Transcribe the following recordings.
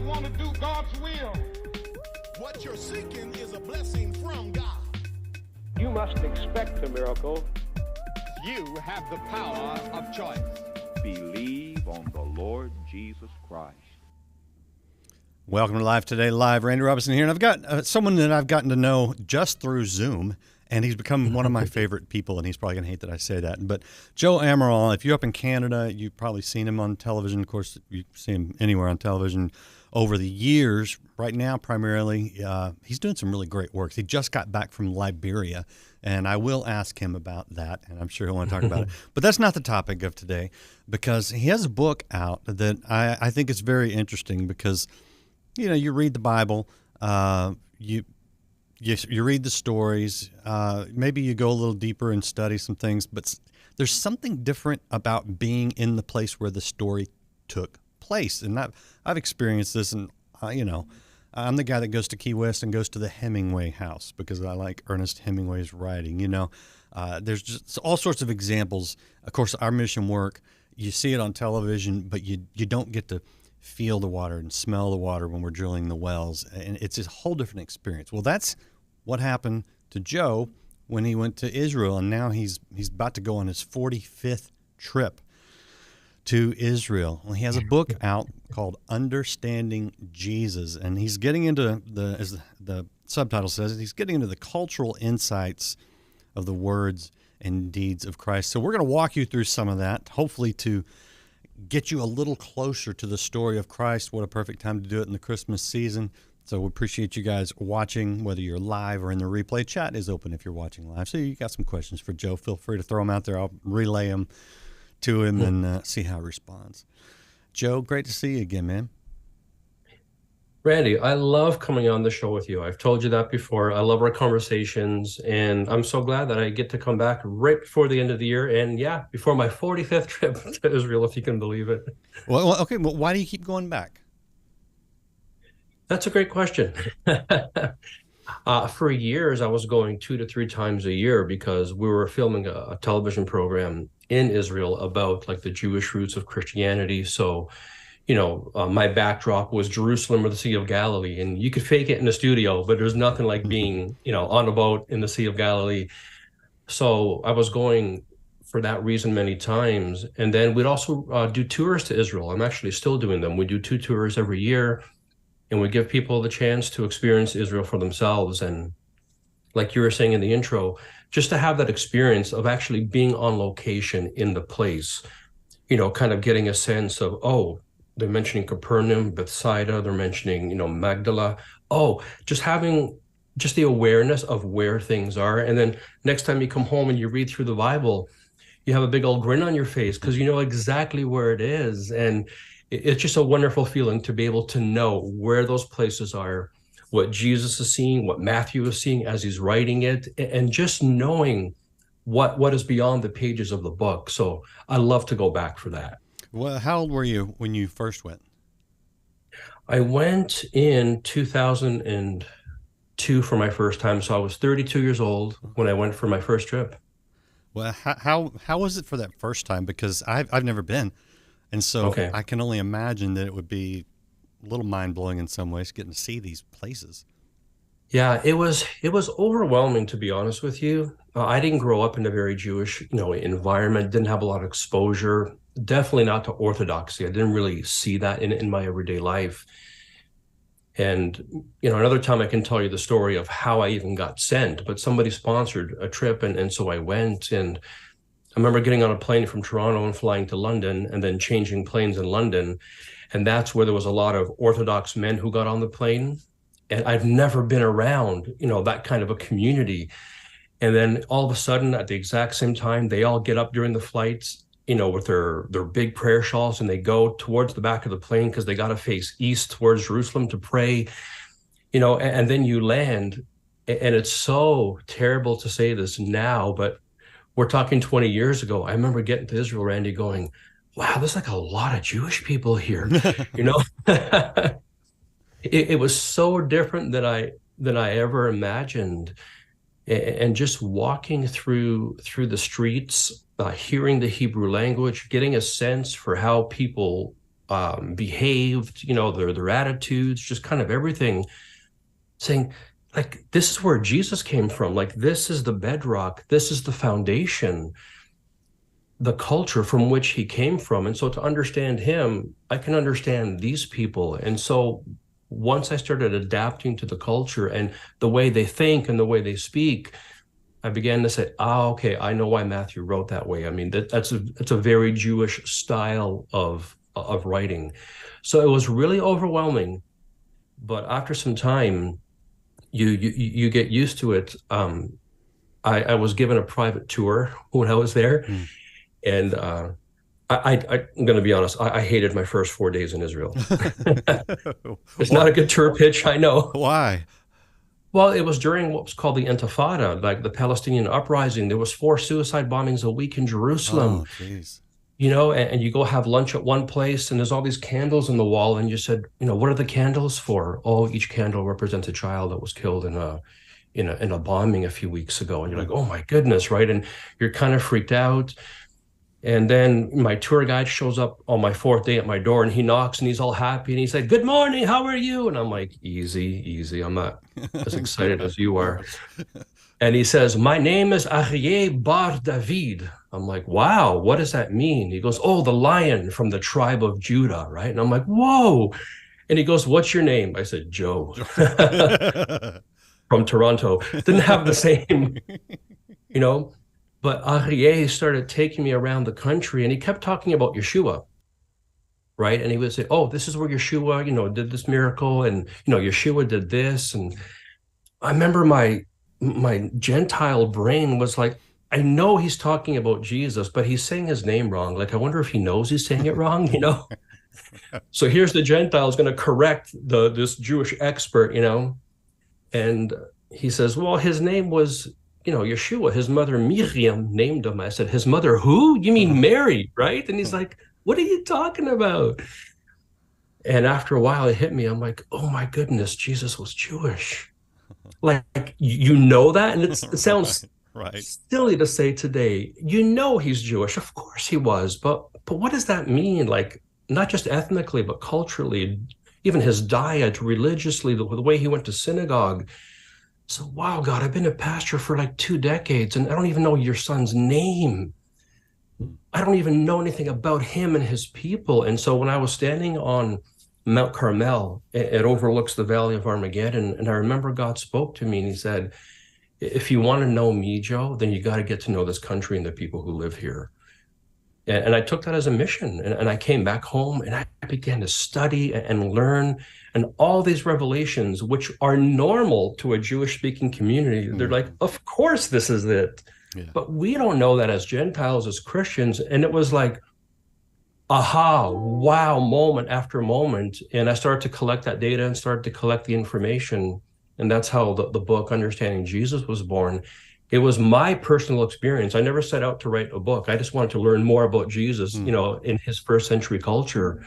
want to do God's will. What you're seeking is a blessing from God. You must expect a miracle. You have the power of choice. Believe on the Lord Jesus Christ. Welcome to Live Today Live. Randy Robinson here, and I've got someone that I've gotten to know just through Zoom, and he's become one of my favorite people, and he's probably going to hate that I say that. But Joe Amaral, if you're up in Canada, you've probably seen him on television. Of course, you see him anywhere on television over the years. Right now, primarily, he's doing some really great work. He just got back from Liberia, and I will ask him about that, and I'm sure he'll want to talk about it. But that's not the topic of today, because he has a book out that I think is very interesting because, you know, you read the Bible, you read the stories, maybe you go a little deeper and study some things, but there's something different about being in the place where the story took place. And I've experienced this, and I'm the guy that goes to Key West and goes to the Hemingway house because I like Ernest Hemingway's writing. There's just all sorts of examples. Of course, our mission work, you see it on television, but you don't get to feel the water and smell the water when we're drilling the wells, and it's a whole different experience. Well, that's what happened to Joe when he went to Israel, and now he's about to go on his 45th trip to Israel. Well, he has a book out called Understanding Jesus, and he's getting into as the subtitle says, he's getting into the cultural insights of the words and deeds of Christ. So we're going to walk you through some of that, hopefully to get you a little closer to the story of Christ. What a perfect time to do it in the Christmas season. So we appreciate you guys watching, whether you're live or in the replay. Chat is open if you're watching live. So you got some questions for Joe, feel free to throw them out there. I'll relay them to him and see how he responds. Joe, great to see you again, man. Randy, I love coming on the show with you. I've told you that before. I love our conversations, and I'm so glad that I get to come back right before the end of the year, and before my 45th trip to Israel, if you can believe it. Well, okay, well, why do you keep going back? That's a great question. For years, I was going 2 to 3 times a year because we were filming a television program in Israel about like the Jewish roots of Christianity. So, my backdrop was Jerusalem or the Sea of Galilee, and you could fake it in the studio, but there's nothing like being, on a boat in the Sea of Galilee. So I was going for that reason many times. And then we'd also do tours to Israel. I'm actually still doing them. We do 2 tours every year, and we give people the chance to experience Israel for themselves. And like you were saying in the intro, just to have that experience of actually being on location in the place, kind of getting a sense of, they're mentioning Capernaum, Bethsaida, they're mentioning, Magdala. Just having the awareness of where things are. And then next time you come home and you read through the Bible, you have a big old grin on your face because you know exactly where it is. And it's just a wonderful feeling to be able to know where those places are, what Jesus is seeing, what Matthew is seeing as he's writing it, and just knowing what is beyond the pages of the book. So I love to go back for that. Well, how old were you when you first went? I went in 2002 for my first time. So I was 32 years old when I went for my first trip. Well, how was it for that first time? Because I've never been. And so I can only imagine that it would be a little mind-blowing in some ways getting to see these places. Yeah, it was overwhelming, to be honest with you. I didn't grow up in a very Jewish, environment, didn't have a lot of exposure, definitely not to Orthodoxy. I didn't really see that in my everyday life. And, another time I can tell you the story of how I even got sent, but somebody sponsored a trip. And so I went, and I remember getting on a plane from Toronto and flying to London and then changing planes in London. And that's where there was a lot of Orthodox men who got on the plane. And I've never been around, that kind of a community. And then all of a sudden at the exact same time, they all get up during the flights, with their big prayer shawls, and they go towards the back of the plane because they got to face east towards Jerusalem to pray, and then you land. And it's so terrible to say this now, but we're talking 20 years ago. I remember getting to Israel, Randy, going, wow, there's like a lot of Jewish people here, It was so different than I ever imagined. And just walking through the streets, hearing the Hebrew language, getting a sense for how people behaved, their attitudes, just kind of everything, saying, like, this is where Jesus came from. Like, this is the bedrock. This is the foundation, the culture from which he came from. And so to understand him, I can understand these people. And so once I started adapting to the culture and the way they think and the way they speak, I began to say, okay, I know why Matthew wrote that way. I mean, that's a very Jewish style of writing. So it was really overwhelming. But after some time, you get used to it. I was given a private tour when I was there. And I'm going to be honest, I hated my first 4 days in Israel. It's not a good tour pitch, I know. Why? Well, it was during what was called the Intifada, like the Palestinian uprising. There was 4 suicide bombings a week in Jerusalem. Oh, jeez. And you go have lunch at one place and there's all these candles in the wall. And you said, what are the candles for? Oh, each candle represents a child that was killed in a bombing a few weeks ago. And you're like, oh my goodness, right? And you're kind of freaked out. And then my tour guide shows up on my 4th day at my door and he knocks and he's all happy. And he said, good morning, how are you? And I'm like, easy. I'm not as excited as you are. And he says, my name is Aryeh Bar David. I'm like, wow, what does that mean? He goes, oh, the lion from the tribe of Judah, right? And I'm like, whoa. And he goes, what's your name? I said, Joe. From Toronto. Didn't have the same, But Aryeh started taking me around the country and he kept talking about Yeshua, right? And he would say, oh, this is where Yeshua, did this miracle and, Yeshua did this. And I remember my Gentile brain was like, I know he's talking about Jesus, but he's saying his name wrong. Like, I wonder if he knows he's saying it wrong, So here's the Gentiles going to correct this Jewish expert, and he says, well, his name was, Yeshua. His mother Miriam named him. I said, his mother who? You mean Mary, right? And he's like, what are you talking about? And after a while it hit me. I'm like, oh my goodness, Jesus was Jewish. Like, that? And it sounds right. Silly to say today, he's Jewish. Of course he was. But what does that mean? Like, not just ethnically, but culturally, even his diet, religiously, the way he went to synagogue. So, wow, God, I've been a pastor for like 2 decades and I don't even know your son's name. I don't even know anything about him and his people. And so when I was standing on Mount Carmel, it overlooks the Valley of Armageddon. And I remember God spoke to me and he said, if you want to know me, Joe, then you got to get to know this country and the people who live here. And I took that as a mission. And I came back home and I began to study and learn. And all these revelations, which are normal to a Jewish-speaking community, they're like, of course this is it. Yeah. But we don't know that as Gentiles, as Christians. And it was like, aha, wow, moment after moment. And I started to collect that data and started to collect the information. And that's how the book, Understanding Jesus, was born. It was my personal experience. I never set out to write a book. I just wanted to learn more about Jesus, in his first century culture.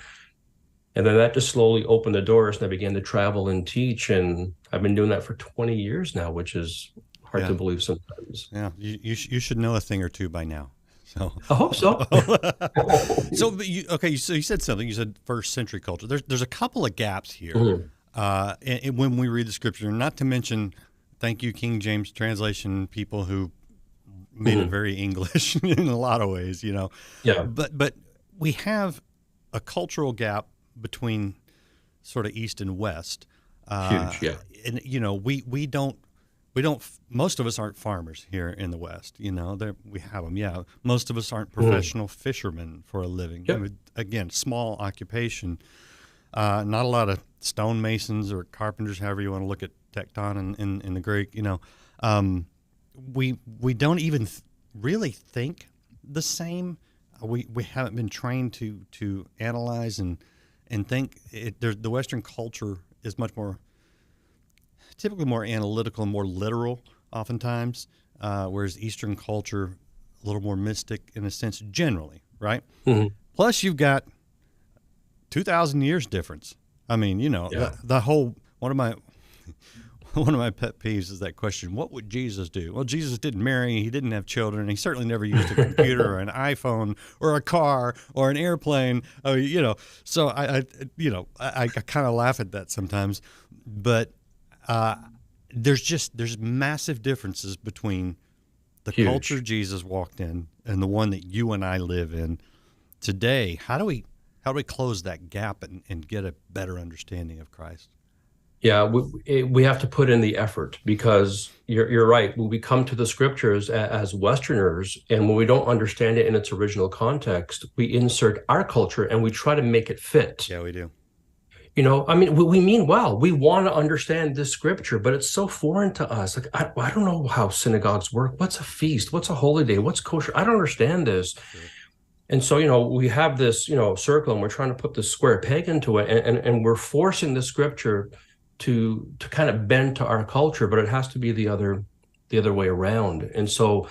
And then that just slowly opened the doors and I began to travel and teach. And I've been doing that for 20 years now, which is hard to believe sometimes. Yeah, you should know a thing or two by now. So I hope so. So you said something. You said first century culture. There's a couple of gaps here. And when we read the scripture, not to mention, thank you, King James translation people who made it very English in a lot of ways, Yeah. But we have a cultural gap between sort of East and West. Huge, yeah. And we don't. Most of us aren't farmers here in the West. We have them. Yeah, most of us aren't professional fishermen for a living. Yep. I mean, again, small occupation. Not a lot of stonemasons or carpenters, however you want to look at tecton in the Greek. We don't even really think the same. We haven't been trained to analyze and think. The Western culture is much more, typically more analytical and more literal oftentimes, whereas Eastern culture a little more mystic in a sense generally, right? Mm-hmm. Plus you've got 2,000 years difference. I mean, the whole, one One of my pet peeves is that question, what would Jesus do? Well, Jesus didn't marry, he didn't have children, he certainly never used a computer or an iPhone or a car or an airplane. So I kind of laugh at that sometimes. But there's massive differences between the Huge. culture Jesus walked in and the one that you and I live in today. How do we close that gap and get a better understanding of Christ? Yeah, we have to put in the effort, because you're right. When we come to the scriptures as Westerners, and when we don't understand it in its original context, we insert our culture and we try to make it fit. Yeah, we do. I mean, we mean well. We want to understand this scripture, but it's so foreign to us. Like, I don't know how synagogues work. What's a feast? What's a holy day? What's kosher? I don't understand this. Sure. And so, we have this, circle, and we're trying to put this square peg into it, and we're forcing the scripture to kind of bend to our culture, but it has to be the other way around. And so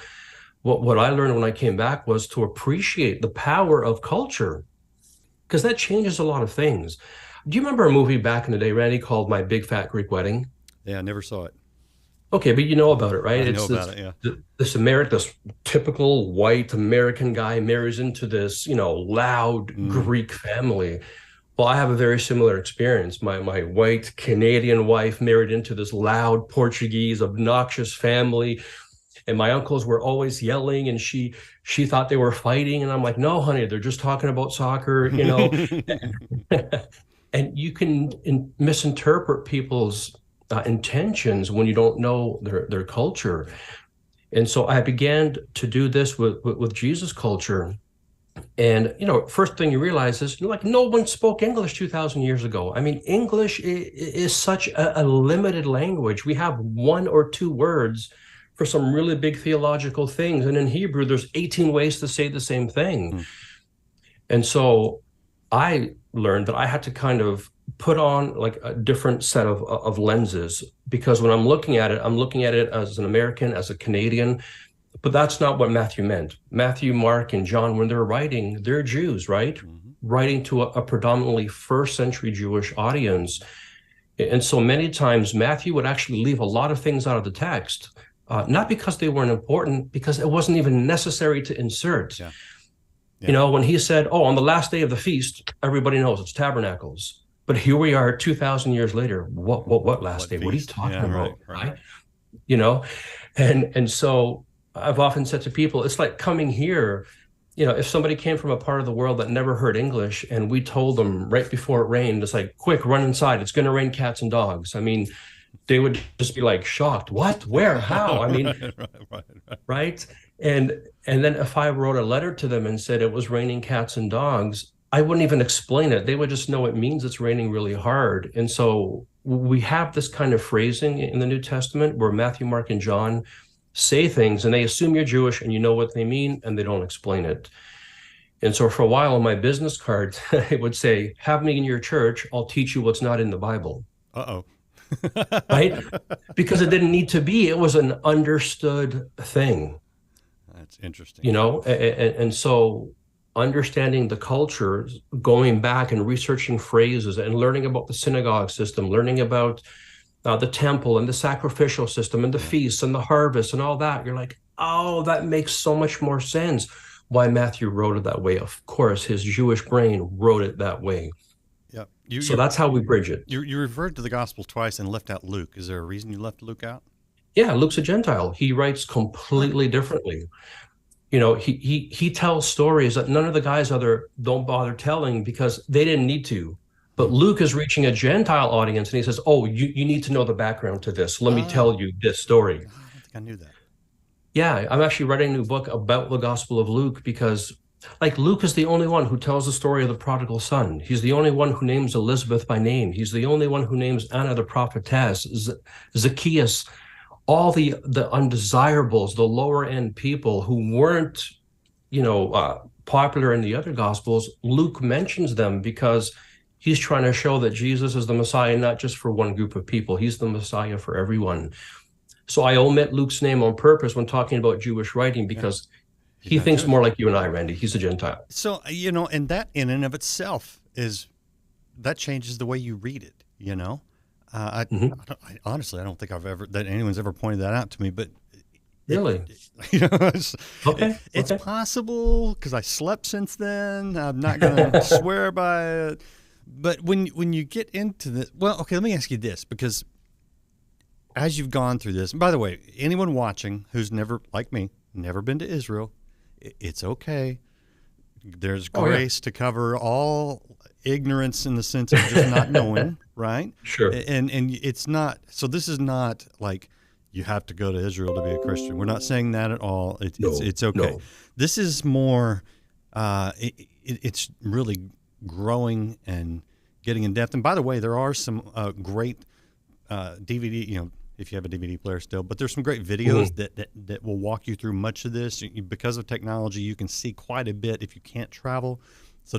what I learned when I came back was to appreciate the power of culture, because that changes a lot of things. Do you remember a movie back in the day, Randy, called My Big Fat Greek Wedding? Yeah, I never saw it. Okay, but you know about it, right? I know about it, yeah. This typical white American guy marries into this, loud Greek family. Well, I have a very similar experience. My white Canadian wife married into this loud Portuguese, obnoxious family. And my uncles were always yelling, and she thought they were fighting. And I'm like, no, honey, they're just talking about soccer, And you can misinterpret people's intentions when you don't know their culture. And so I began to do this with Jesus culture. And, first thing you realize is, no one spoke English 2,000 years ago. I mean, English is such a limited language. We have one or two words for some really big theological things. And in Hebrew, there's 18 ways to say the same thing. And so I learned that I had to kind of put on like a different set of lenses, because when I'm looking at it as an American, as a Canadian. But that's not what Matthew meant. Matthew, Mark, and John, when they're writing, they're Jews, right? Mm-hmm. Writing to a predominantly first century Jewish audience. And so many times Matthew would actually leave a lot of things out of the text, not because they weren't important, because it wasn't even necessary to insert. Yeah. Yeah. When he said, on the last day of the feast, everybody knows it's Tabernacles. But here we are 2,000 years later. What last day? Feast? What are you talking about? Right? And so I've often said to people, it's like coming here, if somebody came from a part of the world that never heard English and we told them right before it rained, it's like, quick, run inside. It's going to rain cats and dogs. I mean, they would just be like shocked. What? Where? How? I mean, right? And then if I wrote a letter to them and said it was raining cats and dogs, I wouldn't even explain it. They would just know it means it's raining really hard. And so we have this kind of phrasing in the New Testament where Matthew, Mark, and John say things and they assume you're Jewish and you know what they mean, and they don't explain it. And so for a while on my business cards, it would say, have me in your church, I'll teach you what's not in the Bible. Uh-oh. Right? Because it didn't need to be. It was an understood thing. That's interesting. And so understanding the culture, going back and researching phrases and learning about the synagogue system, learning about the temple and the sacrificial system and the feasts and the harvest and all that, you're like, oh, that makes so much more sense why Matthew wrote it that way. Of course, his Jewish brain wrote it that way. Yeah. So that's how we bridge it. You referred to the gospel twice and left out Luke. Is there a reason you left Luke out? Yeah, Luke's a Gentile. He writes completely differently. He tells stories that none of the guys don't bother telling because they didn't need to. But Luke is reaching a Gentile audience, and he says, you need to know the background to this. Let me tell you this story. I don't think I knew that. Yeah, I'm actually writing a new book about the Gospel of Luke because, Luke is the only one who tells the story of the prodigal son. He's the only one who names Elizabeth by name. He's the only one who names Anna the prophetess, Zacchaeus, all the undesirables, the lower-end people who weren't, popular in the other Gospels. Luke mentions them because he's trying to show that Jesus is the Messiah, not just for one group of people. He's the Messiah for everyone. So I omit Luke's name on purpose when talking about Jewish writing because he thinks more like you and I, Randy. He's a Gentile. So, and that in and of itself that changes the way you read it, Honestly, I don't think that anyone's ever pointed that out to me, but Really? It's possible because I slept since then. I'm not going to swear by it. But when you get into this, well, okay, let me ask you this, because as you've gone through this, and by the way, anyone watching who's never, like me, never been to Israel, it's okay. There's grace to cover all ignorance in the sense of just not knowing, right? Sure. And it's not, so this is not like you have to go to Israel to be a Christian. We're not saying that at all. It's okay. No. This is more, it's really growing and getting in depth. And by the way, there are some great DVD, if you have a DVD player still, but there's some great videos that will walk you through much of this. Because of technology, you can see quite a bit if you can't travel. So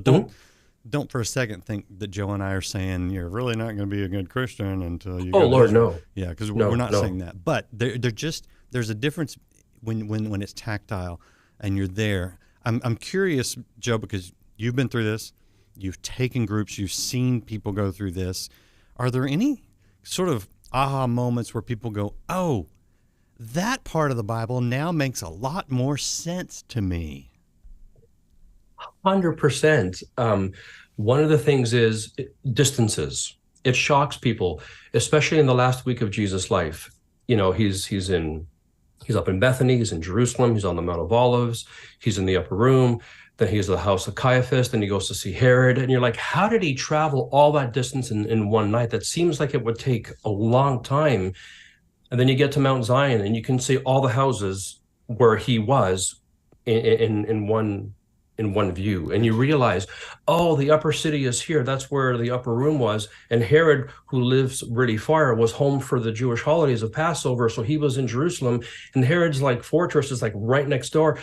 don't for a second think that Joe and I are saying you're really not going to be a good Christian until you. Oh, Lord, no. Yeah, because we're not saying that. But there's a difference when it's tactile and you're there. I'm curious, Joe, because you've been through this, you've taken groups, you've seen people go through this. Are there any sort of aha moments where people go, oh, that part of the Bible now makes a lot more sense to me? 100%. One of the things is distances. It shocks people, especially in the last week of Jesus' life. He's up in Bethany, he's in Jerusalem, he's on the Mount of Olives, he's in the upper room, then he's at the house of Caiaphas, then he goes to see Herod, and you're like, how did he travel all that distance in one night? That seems like it would take a long time. And then you get to Mount Zion, and you can see all the houses where he was in one view, and you realize, oh, the upper city is here. That's where the upper room was. And Herod, who lives really far, was home for the Jewish holidays of Passover, so he was in Jerusalem. And Herod's fortress is right next door,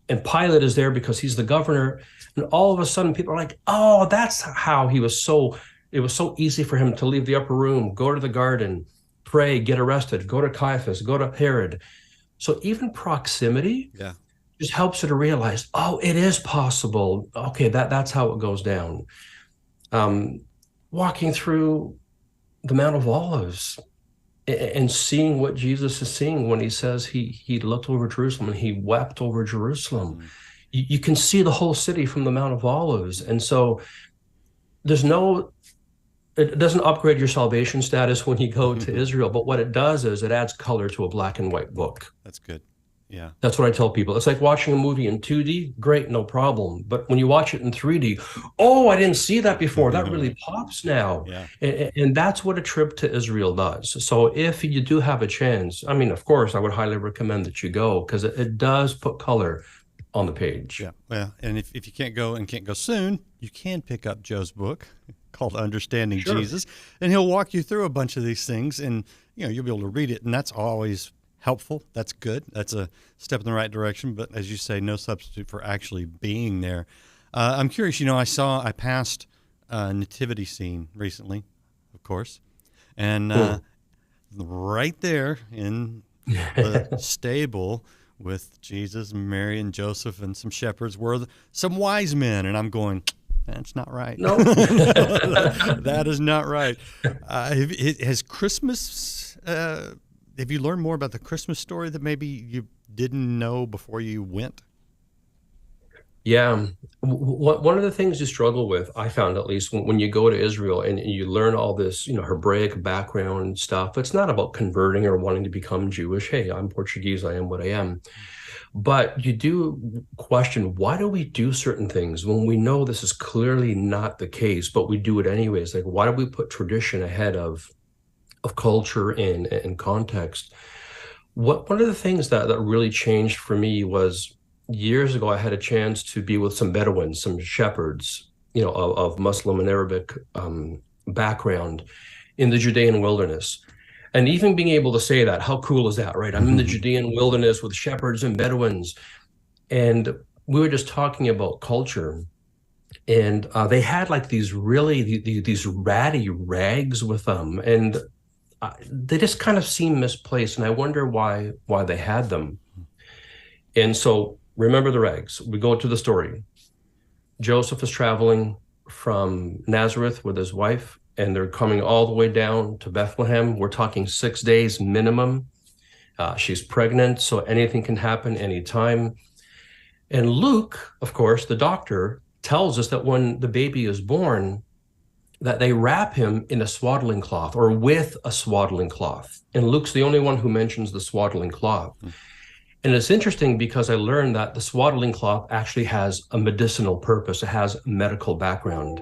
and Pilate is there because he's the governor. And all of a sudden, people are like, oh, that's how he was it was so easy for him to leave the upper room, go to the garden, pray, get arrested, go to Caiaphas, go to Herod. So even proximity. Yeah. Just helps you to realize, oh, it is possible. Okay, that's how it goes down. Walking through the Mount of Olives and seeing what Jesus is seeing when he says he looked over Jerusalem and he wept over Jerusalem. You can see the whole city from the Mount of Olives. And so it doesn't upgrade your salvation status when you go to Israel, but what it does is it adds color to a black and white book. That's good. Yeah. That's what I tell people. It's like watching a movie in 2D. Great, no problem. But when you watch it in 3D, oh, I didn't see that before. That really pops now. Yeah. And that's what a trip to Israel does. So if you do have a chance, I mean, of course, I would highly recommend that you go because it does put color on the page. Yeah. Well, and if you can't go and can't go soon, you can pick up Joe's book called Understanding Jesus, and he'll walk you through a bunch of these things, and you'll be able to read it, and that's always helpful. That's good. That's a step in the right direction. But as you say, no substitute for actually being there. I'm curious, I passed a nativity scene recently, of course. And right there in the stable with Jesus, Mary, and Joseph and some shepherds were some wise men. And I'm going, that's not right. No, that is not right. Has Christmas... have you learned more about the Christmas story that maybe you didn't know before you went? Yeah. One of the things you struggle with, I found at least, when you go to Israel and you learn all this, Hebraic background stuff, it's not about converting or wanting to become Jewish. Hey, I'm Portuguese. I am what I am. But you do question, why do we do certain things when we know this is clearly not the case, but we do it anyways? Like, why do we put tradition ahead of culture and context? One of the things that really changed for me was years ago, I had a chance to be with some Bedouins, some shepherds, of Muslim and Arabic background in the Judean wilderness. And even being able to say that, how cool is that, right? I'm in the Judean wilderness with shepherds and Bedouins. And we were just talking about culture. And they had these ratty rags with them. And they just kind of seem misplaced, and I wonder why they had them. And so remember the rags. We go to the story. Joseph is traveling from Nazareth with his wife and they're coming all the way down to Bethlehem. We're talking 6 days minimum. She's pregnant, so anything can happen anytime. And Luke, of course, the doctor, tells us that when the baby is born, that they wrap him in a swaddling cloth or with a swaddling cloth. And Luke's the only one who mentions the swaddling cloth. And it's interesting because I learned that the swaddling cloth actually has a medicinal purpose. It has a medical background.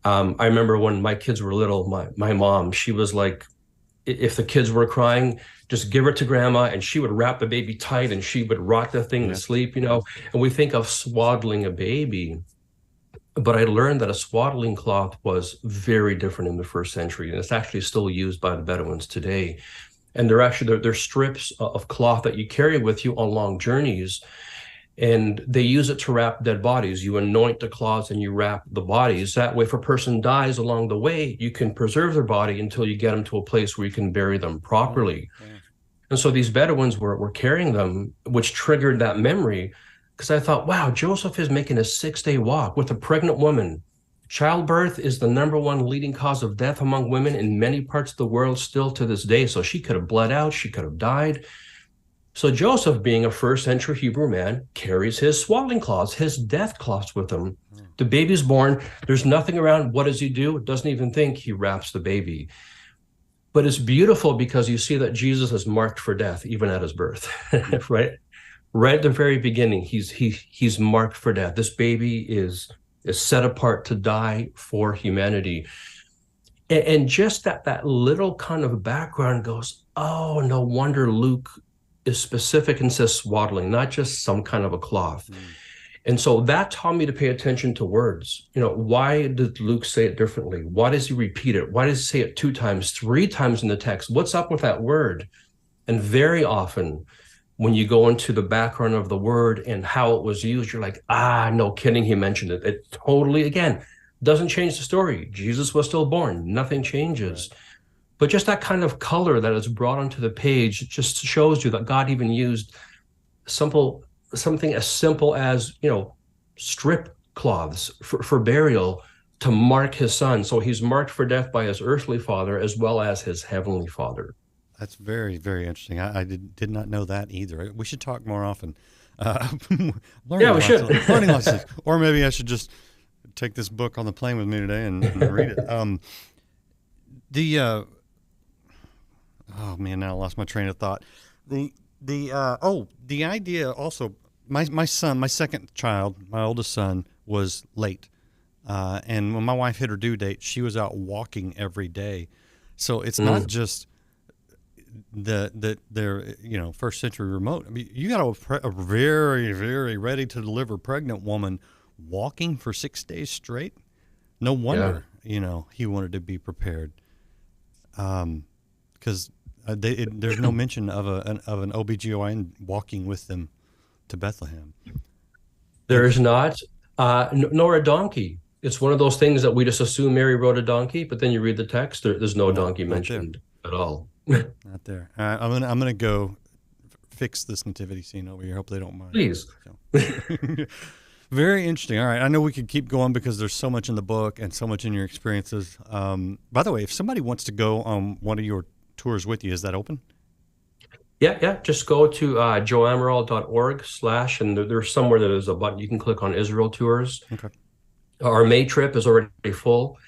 I remember when my kids were little, my mom, she was like, if the kids were crying, just give it to grandma, and she would wrap the baby tight and she would rock the thing to sleep, you know. And we think of swaddling a baby, but I learned that a swaddling cloth was very different in the first century, and it's actually still used by the Bedouins today. And they're strips of cloth that you carry with you on long journeys, and they use it to wrap dead bodies. You anoint the cloths and you wrap the bodies. That way, if a person dies along the way, you can preserve their body until you get them to a place where you can bury them properly. And so these Bedouins were carrying them, which triggered that memory, because I thought, wow, Joseph is making a 6-day walk with a pregnant woman. Childbirth is the #1 leading cause of death among women in many parts of the world still to this day. So she could have bled out, she could have died. So Joseph, being a first-century Hebrew man, carries his swaddling cloths, his death cloths with him. The baby's born. There's nothing around. What does he do? Doesn't even think. He wraps the baby. But it's beautiful because you see that Jesus is marked for death even at his birth, right? Right at the very beginning, he's marked for death. This baby is set apart to die for humanity. And just that little kind of background goes, oh, no wonder Luke is specific and says swaddling, not just some kind of a cloth. And so that taught me to pay attention to words. You know, why did Luke say it differently? Why does he repeat it? Why does he say it 2 times, 3 times in the text? What's up with that word? And very often, when you go into the background of the word and how it was used, you're like, no kidding, he mentioned it. It totally, again, doesn't change the story. Jesus was still born. Nothing changes. Right. But just that kind of color that is brought onto the page just shows you that God even used something as simple as, you know, strip cloths for burial to mark his son. So he's marked for death by his earthly father as well as his heavenly father. That's very, very interesting. I did not know that either. We should talk more often. We should. Learning lots of things. Or maybe I should just take this book on the plane with me today and read it. Oh man, now I lost my train of thought. The idea also, my son, my second child, my oldest son, was late. And when my wife hit her due date, she was out walking every day. So it's not just they're, you know, first century remote. I mean, you got a very, very ready to deliver pregnant woman walking for 6 days straight. No wonder, you know, he wanted to be prepared. Because there's no mention of an OBGYN walking with them to Bethlehem. There is not, nor a donkey. It's one of those things that we just assume Mary rode a donkey, but then you read the text, there's no donkey mentioned at all. Not there. I'm gonna go fix this nativity scene over here. Hope they don't mind. Please. So. Very interesting. All right. I know we could keep going because there's so much in the book and so much in your experiences. By the way, if somebody wants to go on one of your tours with you, is that open? Yeah. Just go to joeamaral.org/ and there's somewhere that there's a button you can click on Israel tours. Okay. Our May trip is already full,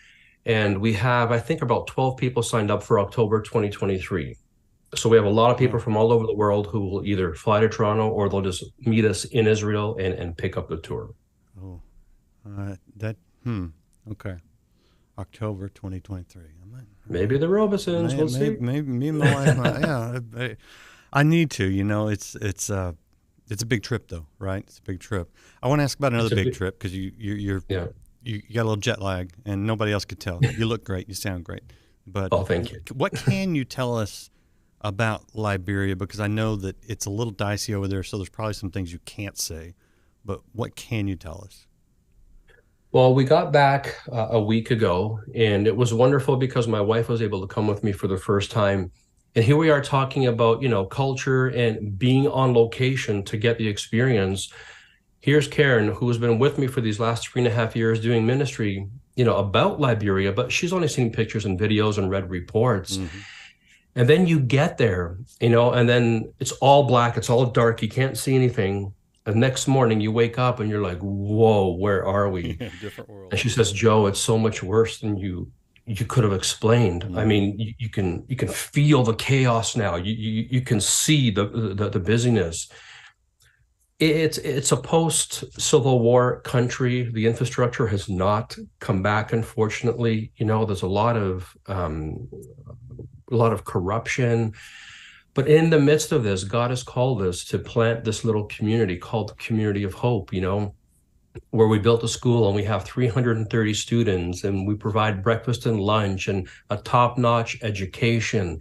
and we have, I think, about 12 people signed up for October 2023. So we have a lot of people from all over the world who will either fly to Toronto or they'll just meet us in Israel and pick up the tour. Oh, okay. October 2023. Maybe the Robesons. We'll see. Maybe me and my wife. I need to. You know, it's a big trip though, right? It's a big trip. I want to ask about another big trip because you got a little jet lag and nobody else could tell. You look great. You sound great. But thank you. What can you tell us about Liberia? Because I know that it's a little dicey over there, so there's probably some things you can't say. But what can you tell us? Well, we got back a week ago, and it was wonderful because my wife was able to come with me for the first time. And here we are talking about, you know, culture and being on location to get the experience. Here's Karen, who has been with me for these last 3.5 years doing ministry, about Liberia, but she's only seen pictures and videos and read reports. And then you get there, and then it's all black, it's all dark, you can't see anything. The next morning you wake up and you're like, whoa, where are we? Different world. And she says, Joe, it's so much worse than you could have explained. I mean, you can feel the chaos now. You can see the busyness. It's a post-Civil War country. The infrastructure has not come back, unfortunately. There's a lot of corruption. But in the midst of this, God has called us to plant this little community called the Community of Hope, where we built a school and we have 330 students, and we provide breakfast and lunch and a top-notch education.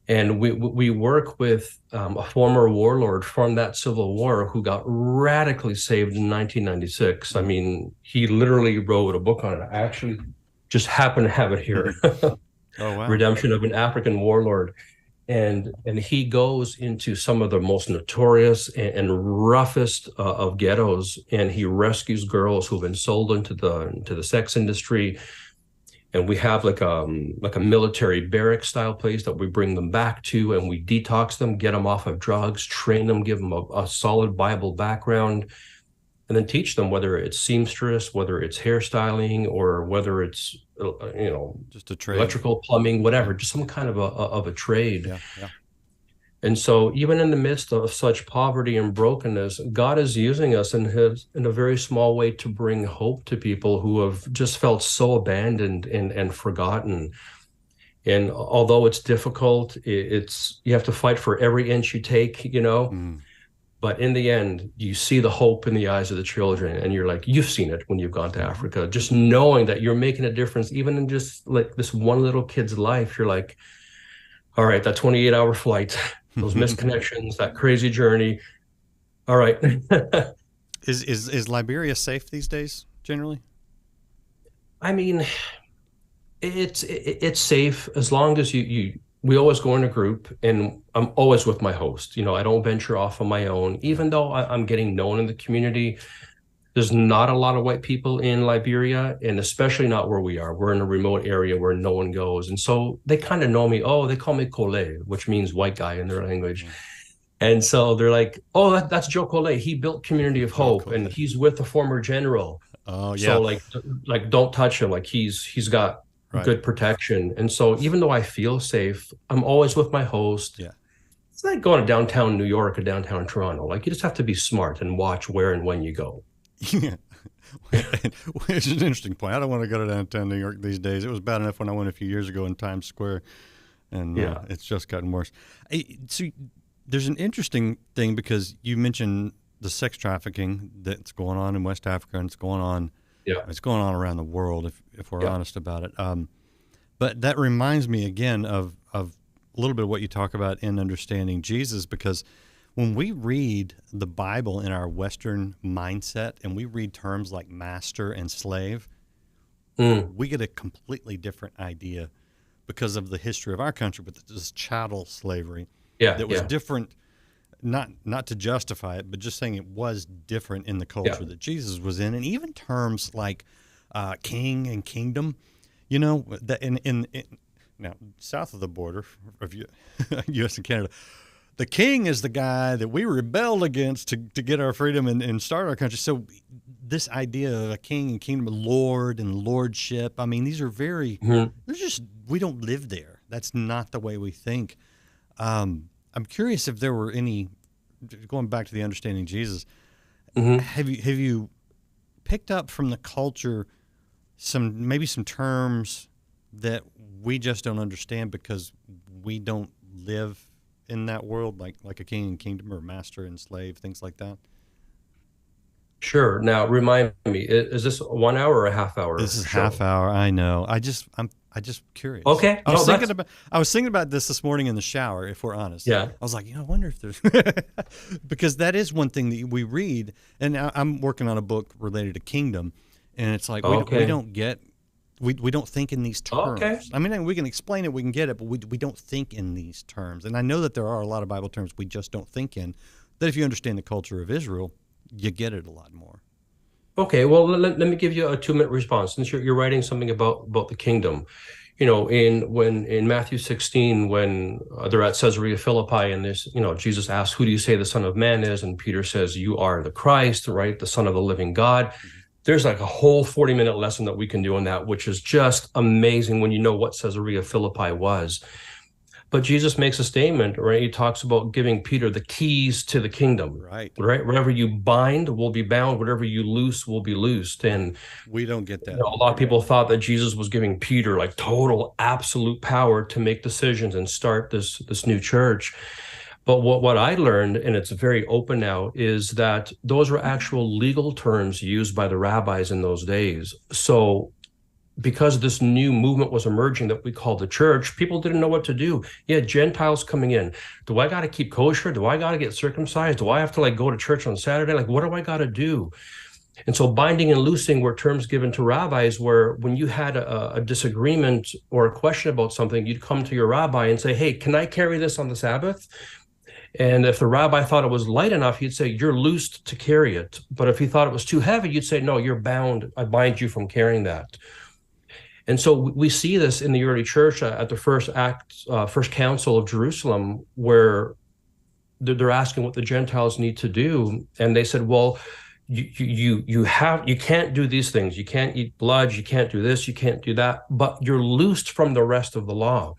And we work with a former warlord from that Civil War who got radically saved in 1996. I mean, he literally wrote a book on it. I actually just happen to have it here. Oh, wow. Redemption of an African Warlord. And he goes into some of the most notorious and roughest of ghettos, and he rescues girls who've been sold into the sex industry. And we have like a military barrack style place that we bring them back to, and we detox them, get them off of drugs, train them, give them a solid Bible background, and then teach them whether it's seamstress, whether it's hairstyling, or whether it's just a trade, electrical, plumbing, whatever, just some kind of a trade. Yeah. And so even in the midst of such poverty and brokenness, God is using us in a very small way to bring hope to people who have just felt so abandoned and forgotten. And although it's difficult, you have to fight for every inch you take, But in the end, you see the hope in the eyes of the children, and you're like, you've seen it when you've gone to Africa. Just knowing that you're making a difference, even in just like this one little kid's life, you're like, all right, that 28-hour flight, those missed connections, that crazy journey. All right. Is Liberia safe these days, generally? I mean, it's safe as long as we always go in a group, and I'm always with my host. I don't venture off on my own, even though I'm getting known in the community. There's not a lot of white people in Liberia, and especially not where we are. We're in a remote area where no one goes. And so they kind of know me. Oh, they call me Kole, which means white guy in their language. And so they're like, oh, that's Joe Kole. He built Community of Hope, and he's with a former general. Oh, yeah. So like don't touch him. Like he's got good protection. And so even though I feel safe, I'm always with my host. Yeah. It's like going to downtown New York or downtown Toronto. Like you just have to be smart and watch where and when you go. Yeah. Which is an interesting point. I don't want to go to downtown New York these days. It was bad enough when I went a few years ago in Times Square, and it's just gotten worse. So there's an interesting thing, because you mentioned the sex trafficking that's going on in West Africa, and it's going on around the world, if we're honest about it. But that reminds me again of a little bit of what you talk about in understanding Jesus, because when we read the Bible in our Western mindset and we read terms like master and slave, we get a completely different idea because of the history of our country, but this chattel slavery that was different, not to justify it, but just saying it was different in the culture that Jesus was in. And even terms like king and kingdom, that in now south of the border of U.S. and Canada, the king is the guy that we rebelled against to get our freedom and start our country. So this idea of a king and kingdom, lord and lordship, I mean, these are very, they're just, we don't live there. That's not the way we think. I'm curious if there were any, going back to the understanding Jesus, have you picked up from the culture maybe some terms that we just don't understand because we don't live in that world, like a king and kingdom or master and slave, things like that? Sure. Now, remind me, is this 1 hour or a half hour? This is half hour. I know. I'm just curious. Okay. I was thinking about this morning in the shower, if we're honest. Yeah. I was like, I wonder if there's because that is one thing that we read, and I'm working on a book related to kingdom, and it's like we don't get. We don't think in these terms. Okay. I mean, we can explain it, we can get it, but we don't think in these terms. And I know that there are a lot of Bible terms we just don't think in, that if you understand the culture of Israel, you get it a lot more. Okay, well, let me give you a 2-minute response since you're writing something about the kingdom. In Matthew 16, when they're at Caesarea Philippi, and there's, Jesus asks, "Who do you say the Son of Man is?" And Peter says, "You are the Christ, right? The Son of the living God." There's like a whole 40-minute lesson that we can do on that, which is just amazing when you know what Caesarea Philippi was. But Jesus makes a statement, right? He talks about giving Peter the keys to the kingdom, Right. Whatever you bind will be bound, whatever you loose will be loosed. And We don't get that. a lot of people thought that Jesus was giving Peter like total, absolute power to make decisions and start this new church. But what I learned, and it's very open now, is that those were actual legal terms used by the rabbis in those days. So because this new movement was emerging that we call the church, people didn't know what to do. You had Gentiles coming in. Do I got to keep kosher? Do I got to get circumcised? Do I have to like go to church on Saturday? Like, what do I got to do? And so binding and loosing were terms given to rabbis where when you had a disagreement or a question about something, you'd come to your rabbi and say, "Hey, can I carry this on the Sabbath?" And if the rabbi thought it was light enough, he'd say, "You're loosed to carry it." But if he thought it was too heavy, you'd say, "No, you're bound. I bind you from carrying that." And so we see this in the early church at the first council of Jerusalem, where they're asking what the Gentiles need to do. And they said, "Well, you can't do these things. You can't eat blood. You can't do this. You can't do that. But you're loosed from the rest of the law."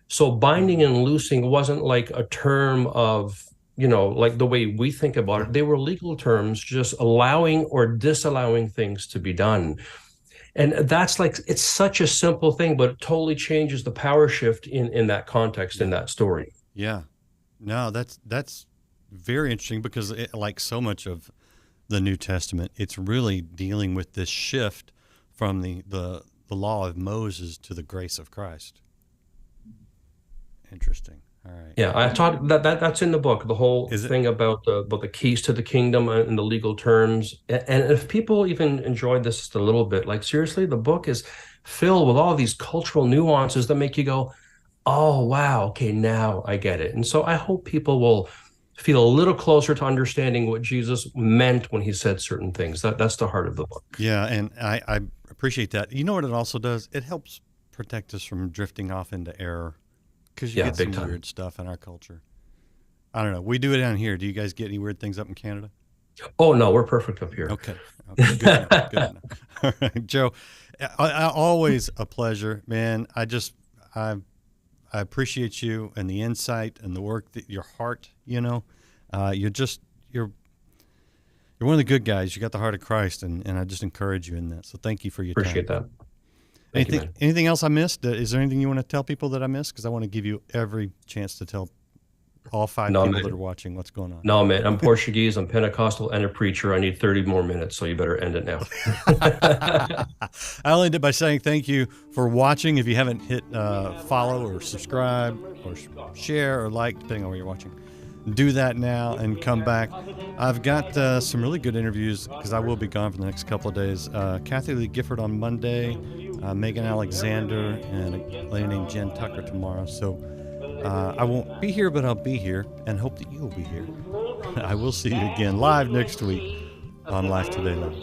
So binding and loosing wasn't like a term of, like the way we think about it. They were legal terms, just allowing or disallowing things to be done. And that's like, it's such a simple thing, but it totally changes the power shift in that context, in that story. Yeah. No, that's very interesting because like so much of the New Testament, it's really dealing with this shift from the law of Moses to the grace of Christ. Interesting. All right. Yeah, I taught that's in the book, the whole thing about the keys to the kingdom and the legal terms. And if people even enjoyed this just a little bit, like seriously, the book is filled with all these cultural nuances that make you go, "Oh, wow, okay, now I get it." And so I hope people will feel a little closer to understanding what Jesus meant when he said certain things. That's the heart of the book. Yeah, and I appreciate that. You know what it also does? It helps protect us from drifting off into error. Because you get some weird stuff in our culture. I don't know. We do it down here. Do you guys get any weird things up in Canada? Oh, no, we're perfect up here. Okay. Good enough. Good enough. All right, Joe, always a pleasure, man. I appreciate you and the insight and the work that your heart, you're one of the good guys. You got the heart of Christ, and I just encourage you in that. So thank you for your time. Appreciate that. Anything else I missed? Is there anything you want to tell people that I missed? Because I want to give you every chance to tell all five people that are watching what's going on. No, man. I'm Portuguese, I'm Pentecostal, and a preacher. I need 30 more minutes, so you better end it now. I'll end it by saying thank you for watching. If you haven't hit follow or subscribe or share or like, depending on where you're watching, do that now and come back. I've got some really good interviews because I will be gone for the next couple of days. Kathy Lee Gifford on Monday, Megan Alexander, and a lady named Jen Tucker tomorrow. So I won't be here, but I'll be here and hope that you will be here. I will see you again live next week on Life Today Live.